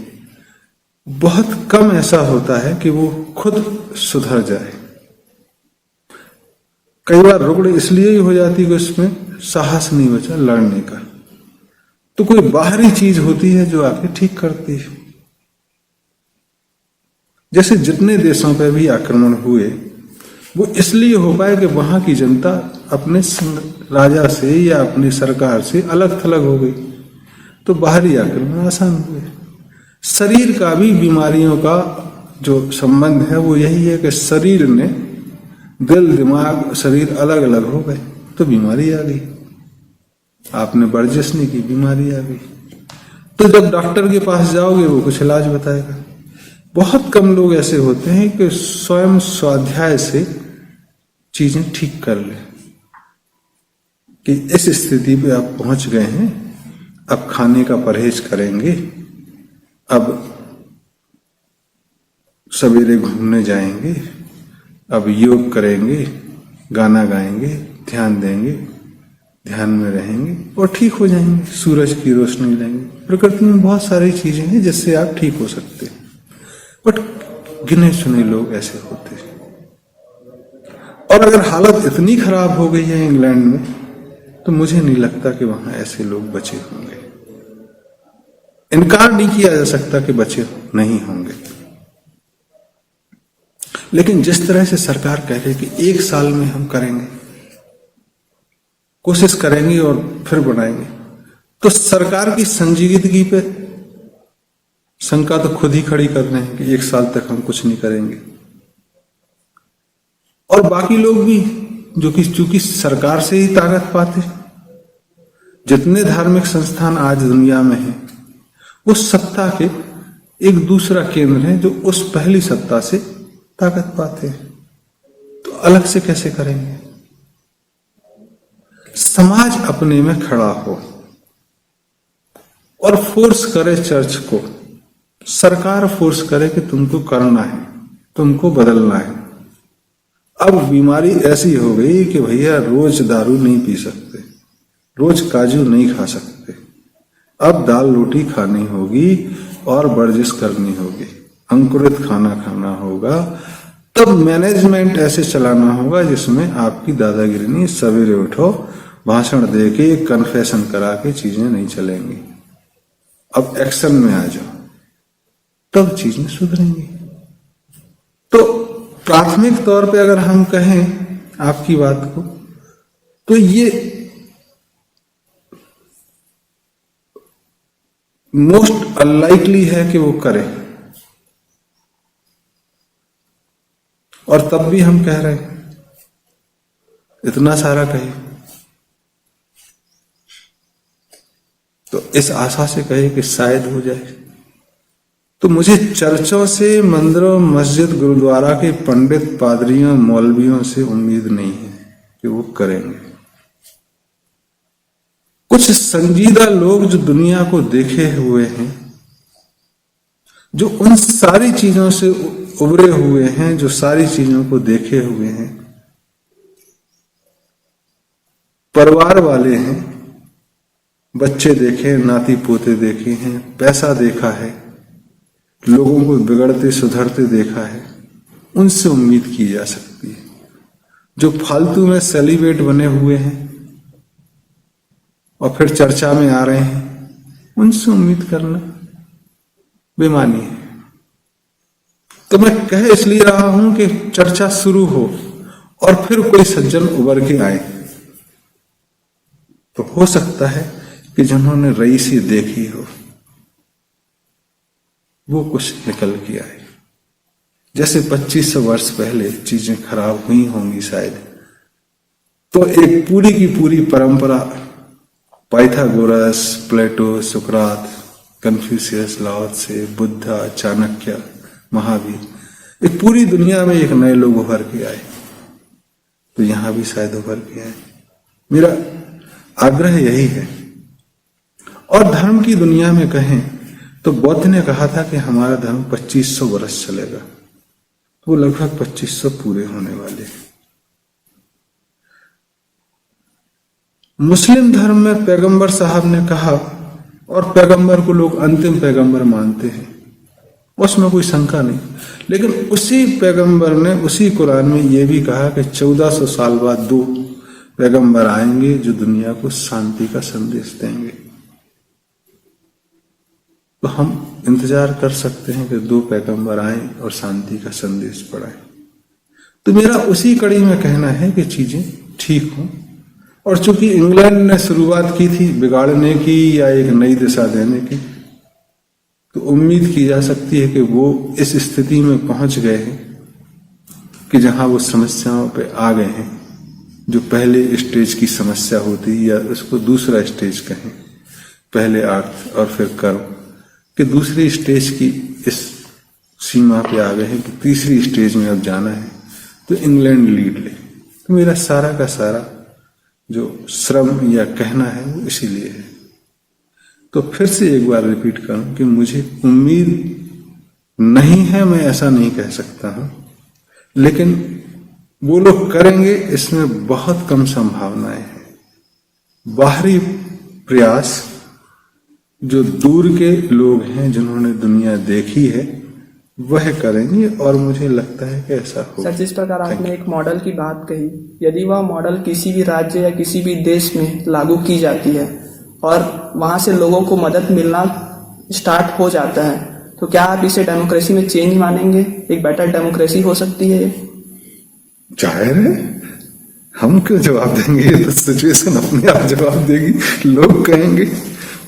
बहुत कम ऐसा होता है कि वो खुद सुधर जाए। कई बार रुग्ण इसलिए ही हो जाती है कि उसमें साहस नहीं बचा लड़ने का, तो कोई बाहरी चीज होती है जो आके ठीक करती है। जैसे जितने देशों पर भी आक्रमण हुए वो इसलिए हो पाए कि वहां की जनता अपने राजा से या अपनी सरकार से अलग थलग हो गई, तो बाहरी आक्रमण आसान हुए। शरीर का भी बीमारियों का जो संबंध है वो यही है कि शरीर ने, दिल, दिमाग, शरीर अलग अलग हो गए तो बीमारी आ गई। आपने वर्जिश नहीं की, बीमारी आ गई। तो जब डॉक्टर के पास जाओगे वो कुछ इलाज बताएगा। बहुत कम लोग ऐसे होते हैं कि स्वयं स्वाध्याय से चीजें ठीक कर ले, कि इस स्थिति पे आप पहुंच गए हैं, अब खाने का परहेज करेंगे, अब सवेरे घूमने जाएंगे, अब योग करेंगे, गाना गाएंगे, ध्यान देंगे, ध्यान में रहेंगे और ठीक हो जाएंगे, सूरज की रोशनी लेंगे। प्रकृति में बहुत सारी चीजें हैं जिससे आप ठीक हो सकते हैं, बट गिने चुने लोग ऐसे होते हैं। और अगर हालत इतनी खराब हो गई है इंग्लैंड में, तो मुझे नहीं लगता कि वहां ऐसे लोग बचे होंगे। इनकार नहीं किया जा सकता कि बचे नहीं होंगे, लेकिन जिस तरह से सरकार कह रही है कि 1 साल में हम करेंगे, कोशिश करेंगे और फिर बनाएंगे, तो सरकार की संजीदगी पे शंका तो खुद ही खड़ी कर रहे हैं कि 1 साल तक हम कुछ नहीं करेंगे। और बाकी लोग भी जो कि चूंकि सरकार से ही ताकत पाते, जितने धार्मिक संस्थान आज दुनिया में हैं, उस सत्ता के एक दूसरा केंद्र है जो उस पहली सत्ता से ताकत पाते हैं, तो अलग से कैसे करेंगे? समाज अपने में खड़ा हो और फोर्स करे चर्च को, सरकार फोर्स करे कि तुमको करना है, तुमको बदलना है, अब बीमारी ऐसी हो गई कि भैया रोज दारू नहीं पी सकते, रोज काजू नहीं खा सकते, अब दाल रोटी खानी होगी और वर्जिश करनी होगी, अंकुरित खाना खाना होगा। तब मैनेजमेंट ऐसे चलाना होगा जिसमें आपकी दादागिरी नहीं, सवेरे उठो भाषण दे के कन्फेशन करा के चीजें नहीं चलेंगी, अब एक्शन में आ जाओ, तब चीजें सुधरेंगी। तो प्राथमिक तौर पे अगर हम कहें आपकी बात को, तो ये मोस्ट अनलाइकली है कि वो करे, और तब भी हम कह रहे हैं, इतना सारा कहे तो इस आशा से कहे कि शायद हो जाए। तो मुझे चर्चों से, मंदिरों, मस्जिद, गुरुद्वारा के पंडित, पादरियों, मौलवियों से उम्मीद नहीं है कि वो करेंगे। कुछ संजीदा लोग जो दुनिया को देखे हुए हैं, जो उन सारी चीजों से उबरे हुए हैं, जो सारी चीजों को देखे हुए हैं, परिवार वाले हैं, बच्चे देखे, नाती पोते देखे हैं, पैसा देखा है, लोगों को बिगड़ते सुधरते देखा है, उनसे उम्मीद की जा सकती है। जो फालतू में सेलिब्रेट बने हुए हैं और फिर चर्चा में आ रहे हैं, उनसे उम्मीद करना बेमानी है। तो मैं कह इसलिए रहा हूं कि चर्चा शुरू हो और फिर कोई सज्जन उभर के आए, तो हो सकता है कि जिन्होंने रईसी देखी हो वो कुछ निकल के आए। जैसे 2500 वर्ष पहले चीजें खराब हुई होंगी शायद, तो एक पूरी की पूरी परंपरा, पाइथागोरस, प्लेटो, सुकरात, कन्फ्यूशियस, लाओ त्से, बुद्धा, चाणक्य, महावीर, एक पूरी दुनिया में एक नए लोग उभर के आए, तो यहां भी शायद उभर के आए। मेरा आग्रह यही है। और धर्म की दुनिया में कहें तो बौद्ध ने कहा था कि हमारा धर्म 2500 वर्ष चलेगा, तो वो लगभग 2500 पूरे होने वाले हैं। मुस्लिम धर्म में पैगंबर साहब ने कहा, और पैगंबर को लोग अंतिम पैगंबर मानते हैं, उसमें कोई शंका नहीं, लेकिन उसी पैगंबर ने उसी कुरान में यह भी कहा कि 1400 साल बाद 2 पैगंबर आएंगे जो दुनिया को शांति का संदेश देंगे। तो हम इंतजार कर सकते हैं कि 2 पैगंबर आए और शांति का संदेश पढ़ाएं। तो मेरा उसी कड़ी में कहना है कि चीजें ठीक हों, और चूंकि इंग्लैंड ने शुरुआत की थी बिगाड़ने की या एक नई दिशा देने की, तो उम्मीद की जा सकती है कि वो इस स्थिति में पहुंच गए हैं कि जहां वो समस्याओं पे आ गए हैं, जो पहले स्टेज की समस्या होती, या उसको दूसरा स्टेज कहें, पहले अर्थ और फिर कर्म, कि दूसरी स्टेज की इस सीमा पे आ गए हैं कि तीसरी स्टेज में अब जाना है, तो इंग्लैंड लीड ले। तो मेरा सारा का सारा जो श्रम या कहना है वो इसीलिए है। तो फिर से एक बार रिपीट करूं कि मुझे उम्मीद नहीं है, मैं ऐसा नहीं कह सकता हूं, लेकिन वो लोग करेंगे इसमें बहुत कम संभावनाएं हैं। बाहरी प्रयास जो दूर के लोग हैं जिन्होंने दुनिया देखी है वह करेंगे, और मुझे लगता है कि ऐसा होगा। सर, जिस प्रकार आपने एक मॉडल की बात कही, यदि वह मॉडल किसी भी राज्य या किसी भी देश में लागू की जाती है और वहां से लोगों को मदद मिलना स्टार्ट हो जाता है, तो क्या आप इसे डेमोक्रेसी में चेंज मानेंगे? एक बेटर डेमोक्रेसी हो सकती है? जाहिर है, हम क्यों जवाब देंगे, ये तो सिचुएशन अपने आप जवाब देगी। लोग कहेंगे,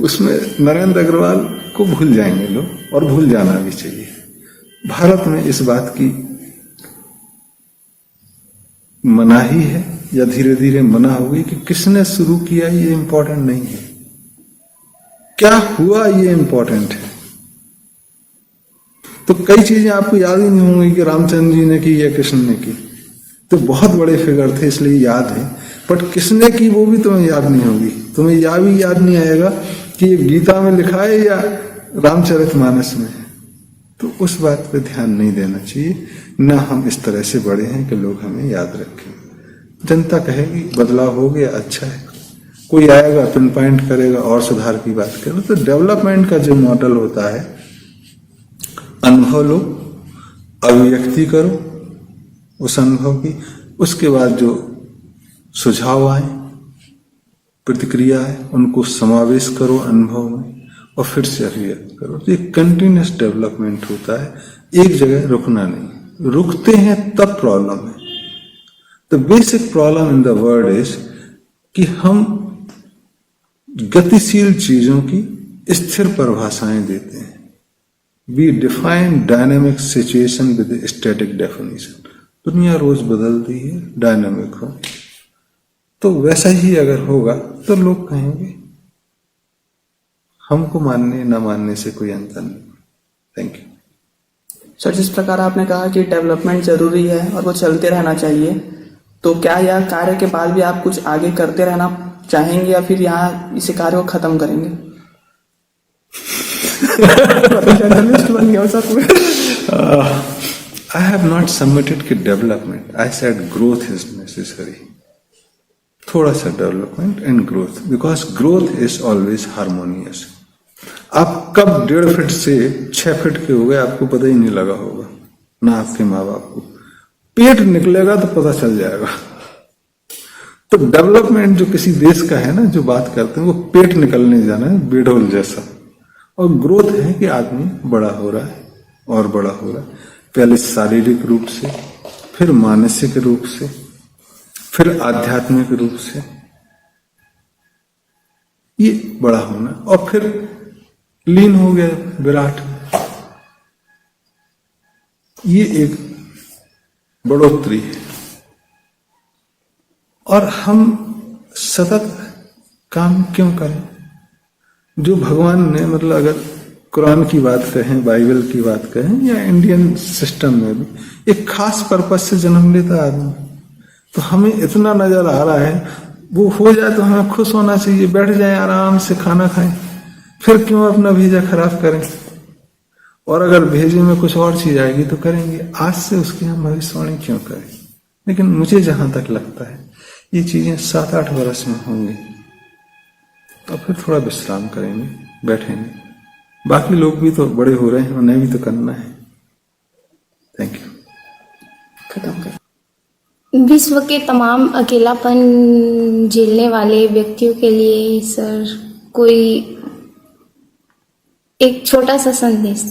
उसमें नरेंद्र अग्रवाल को भूल जाएंगे लोग, और भूल जाना भी चाहिए। भारत में इस बात की मनाही है, या धीरे धीरे मना होगी, कि किसने शुरू किया ये इंपॉर्टेंट नहीं है, क्या हुआ ये इंपॉर्टेंट है। तो कई चीजें आपको याद ही नहीं होंगी कि रामचंद्र जी ने की या कृष्ण ने की, तो बहुत बड़े फिगर थे इसलिए याद है, बट किसने की वो भी तुम्हें याद नहीं होगी। तुम्हें यह भी याद नहीं आएगा कि ये गीता में लिखा है या रामचरितमानस में है, तो उस बात पे ध्यान नहीं देना चाहिए। ना हम इस तरह से बड़े हैं कि लोग हमें याद रखें। जनता कहेगी बदलाव हो गया, अच्छा है, कोई आएगा पिन पॉइंट करेगा और सुधार की बात करेगा। तो डेवलपमेंट का जो मॉडल होता है, अनुभव लो, अभिव्यक्ति करो उस अनुभव की, उसके बाद जो सुझाव आए, प्रतिक्रिया है, उनको समावेश करो अनुभव में और फिर से अभिव्यक्त करो। तो ये कंटिन्यूस डेवलपमेंट होता है, एक जगह रुकना नहीं। रुकते हैं तब प्रॉब्लम है। The basic problem in the world is कि हम गतिशील चीजों की स्थिर परिभाषाएं देते हैं। We define dynamic situation with static definition. दुनिया रोज बदलती है, डायनामिक हो, तो वैसा ही अगर होगा तो लोग कहेंगे। हमको मानने न मानने से कोई अंतर नहीं। Thank you sir. जिस प्रकार आपने कहा कि डेवलपमेंट जरूरी है और वो चलते रहना चाहिए, तो क्या यह कार्य के बाद भी आप कुछ आगे करते रहना चाहेंगे या फिर यहाँ इस कार्य को खत्म करेंगे? जर्नलिस्ट बन गया sir. I have not submitted कि development. I said growth is necessary. थोड़ा सा development and growth, because growth is always harmonious. आप कब 1.5 फीट से 6 फीट के हो गए आपको पता ही नहीं लगा होगा, ना आपके माँ बाप को। पेट निकलेगा तो पता चल जाएगा। तो डेवलपमेंट जो किसी देश का है ना, जो बात करते हैं, वो पेट निकलने जाना है, बेडोल जैसा। और ग्रोथ है कि आदमी बड़ा हो रहा है और बड़ा हो रहा है, पहले शारीरिक रूप से, फिर मानसिक रूप से, फिर आध्यात्मिक रूप से, ये बड़ा होना, और फिर लीन हो गया विराट। ये एक बढ़ोतरी है। और हम सतत काम क्यों करें? जो भगवान ने, मतलब अगर कुरान की बात कहें, बाइबल की बात कहें, या इंडियन सिस्टम में भी एक खास पर्पज से जन्म लेता आदमी, तो हमें इतना नजर आ रहा है, वो हो जाए तो हमें खुश होना चाहिए, बैठ जाए आराम से खाना खाएं, फिर क्यों अपना भेजा खराब करें? और अगर भेजे में कुछ और चीज आएगी तो करेंगे, आज से उसकी हम भविष्यवाणी क्यों करें? लेकिन मुझे जहां तक लगता है ये चीजें 7-8 वर्ष में होंगी, तो फिर थोड़ा विश्राम करेंगे, बैठेंगे। बाकी लोग भी तो बड़े हो रहे हैं, उन्हें भी तो करना है। Thank you. खत्म कर। विश्व के तमाम अकेलापन झेलने वाले व्यक्तियों के लिए सर कोई एक छोटा सा संदेश।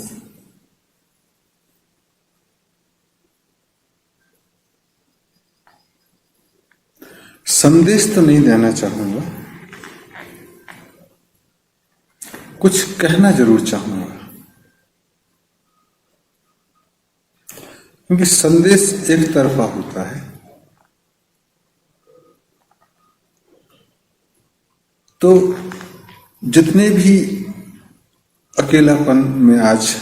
संदेश तो नहीं देना चाहूंगा, कुछ कहना जरूर चाहूंगा, क्योंकि संदेश एक तरफा होता है। तो जितने भी अकेलापन में आज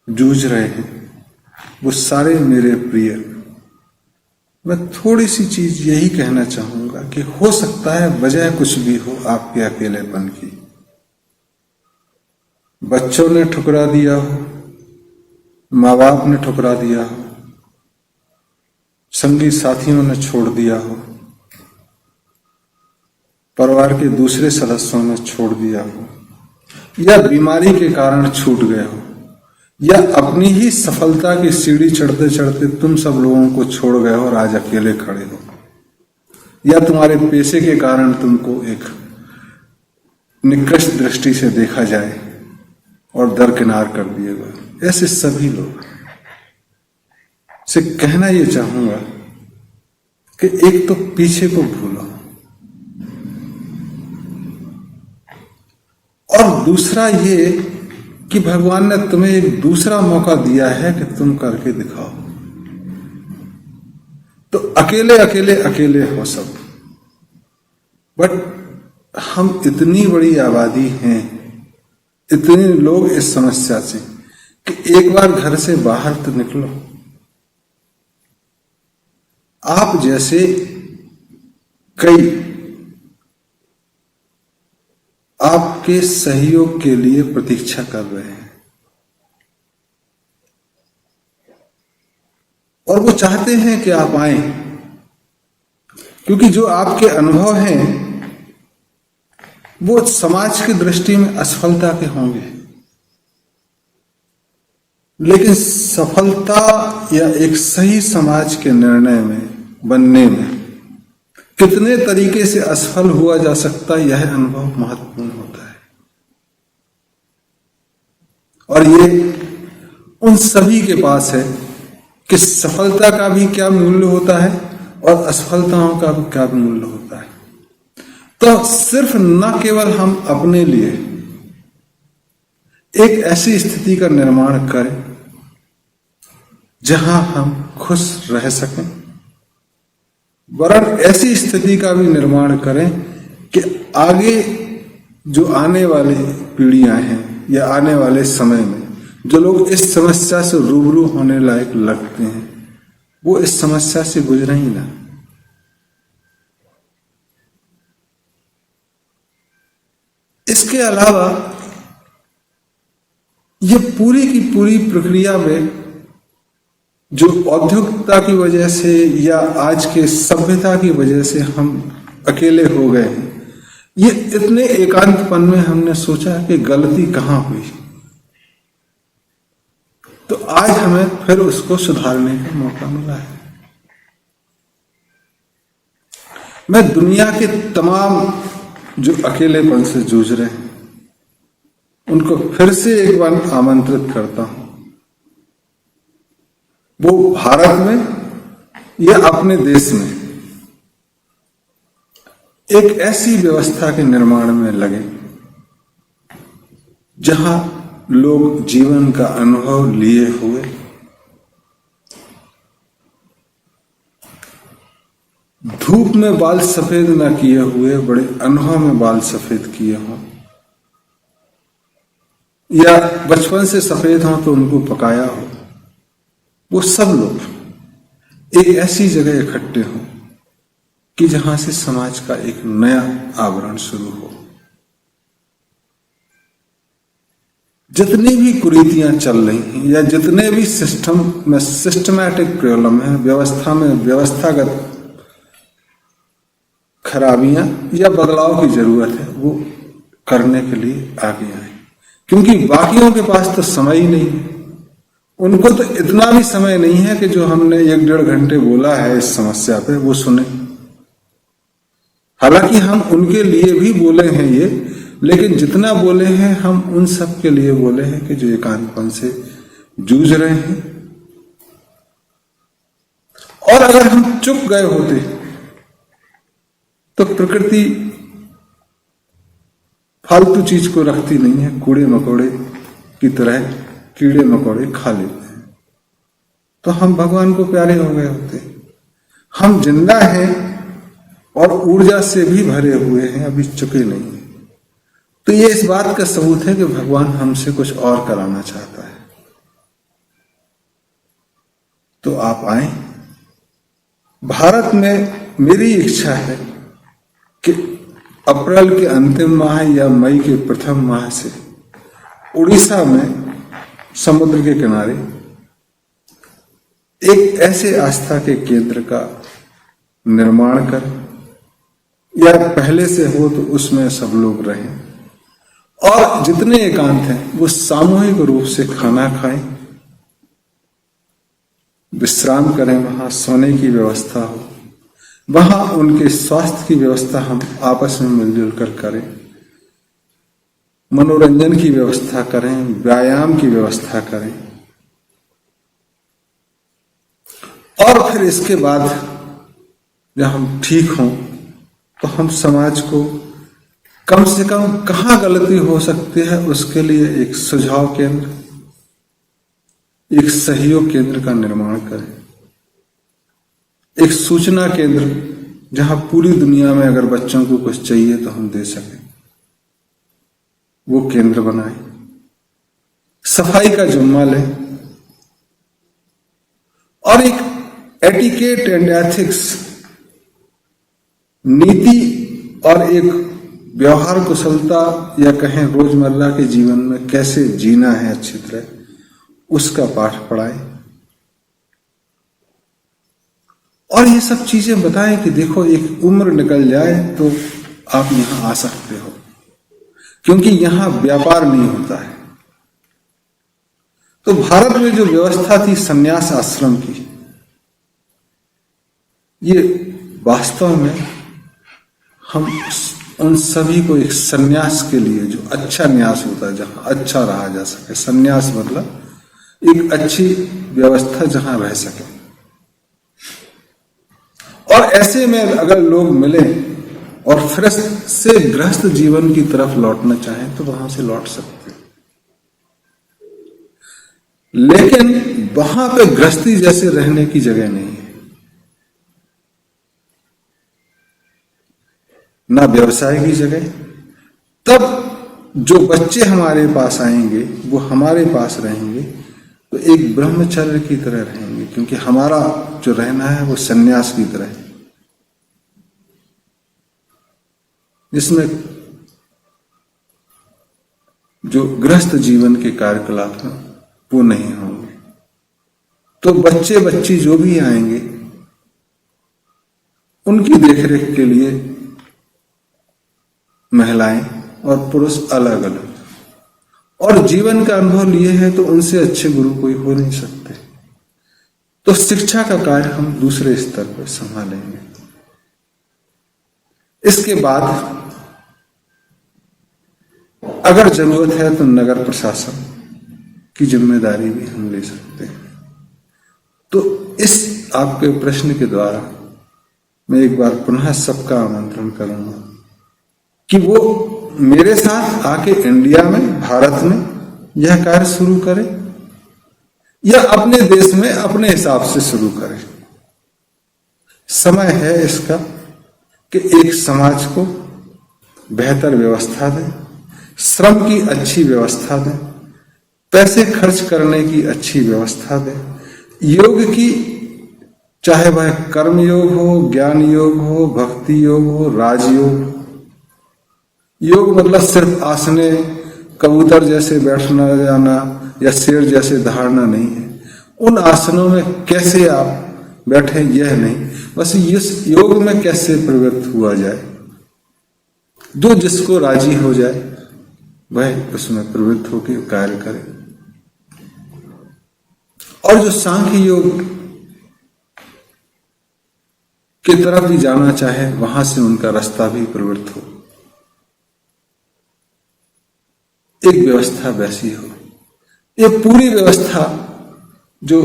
जूझ रहे हैं, वो सारे मेरे प्रिय, मैं थोड़ी सी चीज यही कहना चाहूंगा कि हो सकता है वजह कुछ भी हो आपके अकेलेपन की। बच्चों ने ठुकरा दिया हो, माँ बाप ने ठुकरा दिया हो, संगी साथियों ने छोड़ दिया हो, परिवार के दूसरे सदस्यों ने छोड़ दिया हो, या बीमारी के कारण छूट गए हो, या अपनी ही सफलता की सीढ़ी चढ़ते चढ़ते तुम सब लोगों को छोड़ गए हो और आज अकेले खड़े हो, या तुम्हारे पेशे के कारण तुमको एक निकृष्ट दृष्टि से देखा जाए और दरकिनार कर दिए गए। ऐसे सभी लोग से कहना ये चाहूंगा कि एक तो पीछे को भूलो, और दूसरा ये कि भगवान ने तुम्हें एक दूसरा मौका दिया है कि तुम करके दिखाओ। तो अकेले अकेले अकेले हो सब, बट हम इतनी बड़ी आबादी हैं, इतने लोग इस समस्या से, कि एक बार घर से बाहर तो निकलो। आप जैसे कई आपके सहयोग के लिए प्रतीक्षा कर रहे हैं, और वो चाहते हैं कि आप आए, क्योंकि जो आपके अनुभव हैं वो समाज की दृष्टि में असफलता के होंगे, लेकिन सफलता या एक सही समाज के निर्णय में बनने में कितने तरीके से असफल हुआ जा सकता है, यह अनुभव महत्वपूर्ण होता है। और ये उन सभी के पास है कि सफलता का भी क्या मूल्य होता है और असफलताओं का भी क्या मूल्य होता है। तो सिर्फ न केवल हम अपने लिए एक ऐसी स्थिति का निर्माण करें जहां हम खुश रह सकें, वरन ऐसी स्थिति का भी निर्माण करें कि आगे जो आने वाली पीढ़ियां हैं या आने वाले समय में जो लोग इस समस्या से रूबरू होने लायक लगते हैं वो इस समस्या से गुजरे ही ना। इसके अलावा ये पूरी की पूरी प्रक्रिया में जो औद्योगिकता की वजह से या आज के सभ्यता की वजह से हम अकेले हो गए हैं, ये इतने एकांतपन में हमने सोचा कि गलती कहां हुई, तो आज हमें फिर उसको सुधारने का मौका मिला है। मैं दुनिया के तमाम जो अकेलेपन से जूझ रहे हैं उनको फिर से एक बार आमंत्रित करता हूं, वो भारत में या अपने देश में एक ऐसी व्यवस्था के निर्माण में लगे जहां लोग जीवन का अनुभव लिए हुए धूप में बाल सफेद न किए हुए बड़े अनुभव में बाल सफेद किए हों, या बचपन से सफेद हों तो उनको पकाया हो, वो सब लोग एक ऐसी जगह इकट्ठे हों कि जहां से समाज का एक नया आवरण शुरू हो। जितनी भी कुरीतियां चल रही हैं या जितने भी सिस्टम में सिस्टमैटिक प्रॉब्लम है, व्यवस्था में व्यवस्थागत खराबियां या बदलाव की जरूरत है, वो करने के लिए आगे आए, क्योंकि बाकियों के पास तो समय ही नहीं है। उनको तो इतना भी समय नहीं है कि जो हमने 1-1.5 घंटे बोला है इस समस्या पे वो सुने। हालांकि हम उनके लिए भी बोले हैं ये, लेकिन जितना बोले हैं हम उन सब के लिए बोले हैं कि जो एकांतपन से जूझ रहे हैं। और अगर हम चुप गए होते तो प्रकृति फालतू चीज को रखती नहीं है, कूड़े मकोड़े की तरह कीड़े मकोड़े खा लेते हैं, तो हम भगवान को प्यारे हो गए होते। हम जिंदा हैं और ऊर्जा से भी भरे हुए हैं, अभी चुके नहीं हैं। तो ये इस बात का सबूत है कि भगवान हमसे कुछ और कराना चाहता है। तो आप आए। भारत में मेरी इच्छा है कि अप्रैल के अंतिम माह या मई के प्रथम माह से उड़ीसा में समुद्र के किनारे एक ऐसे आस्था के केंद्र का निर्माण कर, या पहले से हो तो उसमें सब लोग रहें, और जितने एकांत हैं वो सामूहिक रूप से खाना खाएं, विश्राम करें, वहां सोने की व्यवस्था हो, वहां उनके स्वास्थ्य की व्यवस्था हम आपस में मिलजुल कर करें, मनोरंजन की व्यवस्था करें, व्यायाम की व्यवस्था करें, और फिर इसके बाद जब हम ठीक हों तो हम समाज को कम से कम कहां गलती हो सकती है उसके लिए एक सुझाव केंद्र, एक सहयोग केंद्र का निर्माण करें, एक सूचना केंद्र जहां पूरी दुनिया में अगर बच्चों को कुछ चाहिए तो हम दे सकें, वो केंद्र बनाए, सफाई का जिम्मा लें, और एक एटिकेट एंड एथिक्स नीति और एक व्यवहार कुशलता या कहें रोजमर्रा के जीवन में कैसे जीना है अच्छी तरह, उसका पाठ पढ़ाएं। और ये सब चीजें बताएं कि देखो एक उम्र निकल जाए तो आप यहां आ सकते हो, क्योंकि यहां व्यापार नहीं होता है। तो भारत में जो व्यवस्था थी सन्यास आश्रम की, ये वास्तव में हम उन सभी को एक सन्यास के लिए, जो अच्छा न्यास होता है जहां अच्छा रहा जा सके, सन्यास मतलब एक अच्छी व्यवस्था जहां रह सके। और ऐसे में अगर लोग मिले और फिर से गृहस्थ जीवन की तरफ लौटना चाहें तो वहां से लौट सकते हैं, लेकिन वहां पे गृहस्थी जैसे रहने की जगह नहीं है, ना व्यवसाय की जगह। तब जो बच्चे हमारे पास आएंगे वो हमारे पास रहेंगे तो एक ब्रह्मचर्य की तरह रहेंगे, क्योंकि हमारा जो रहना है वो सन्यास की तरह है, जिसमें जो गृहस्थ जीवन के कार्यकलाप हैं वो नहीं होंगे। तो बच्चे बच्ची जो भी आएंगे उनकी देखरेख के लिए महिलाएं और पुरुष अलग अलग, और जीवन का अनुभव लिए हैं तो उनसे अच्छे गुरु कोई हो नहीं सकते। तो शिक्षा का कार्य हम दूसरे स्तर पर संभालेंगे। इसके बाद अगर जरूरत है तो नगर प्रशासन की जिम्मेदारी भी हम ले सकते हैं। तो इस आपके प्रश्न के द्वारा मैं एक बार पुनः सबका आमंत्रण करूंगा कि वो मेरे साथ आके इंडिया में, भारत में यह कार्य शुरू करें या अपने देश में अपने हिसाब से शुरू करें। समय है इसका कि एक समाज को बेहतर व्यवस्था दें, श्रम की अच्छी व्यवस्था दें, पैसे खर्च करने की अच्छी व्यवस्था दें, योग की, चाहे वह कर्म योग हो, ज्ञान योग हो, भक्ति योग हो, राजयोग। योग मतलब सिर्फ आसने, कबूतर जैसे बैठना जाना या शेर जैसे धारणा नहीं है। उन आसनों में कैसे आप बैठे यह नहीं, बस इस योग में कैसे प्रवृत्त हुआ जाए, जो जिसको राजी हो जाए वह उसमें प्रवृत्त होकर कार्य करे। और जो सांख्य योग की तरफ भी जाना चाहे वहां से उनका रास्ता भी प्रवृत्त हो, एक व्यवस्था वैसी हो। ये पूरी व्यवस्था जो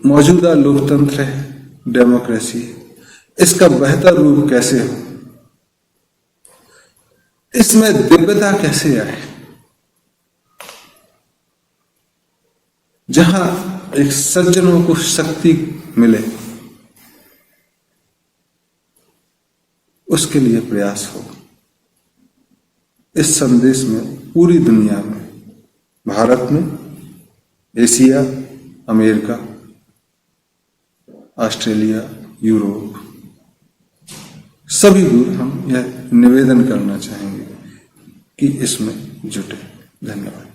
मौजूदा लोकतंत्र है, डेमोक्रेसी, इसका बेहतर रूप कैसे हो, इसमें दिव्यता कैसे आए, जहां एक सज्जनों को शक्ति मिले, उसके लिए प्रयास हो। इस संदेश में पूरी दुनिया में, भारत में, एशिया, अमेरिका, ऑस्ट्रेलिया, यूरोप, सभी दूर हम यह निवेदन करना चाहेंगे कि इसमें जुटे। धन्यवाद।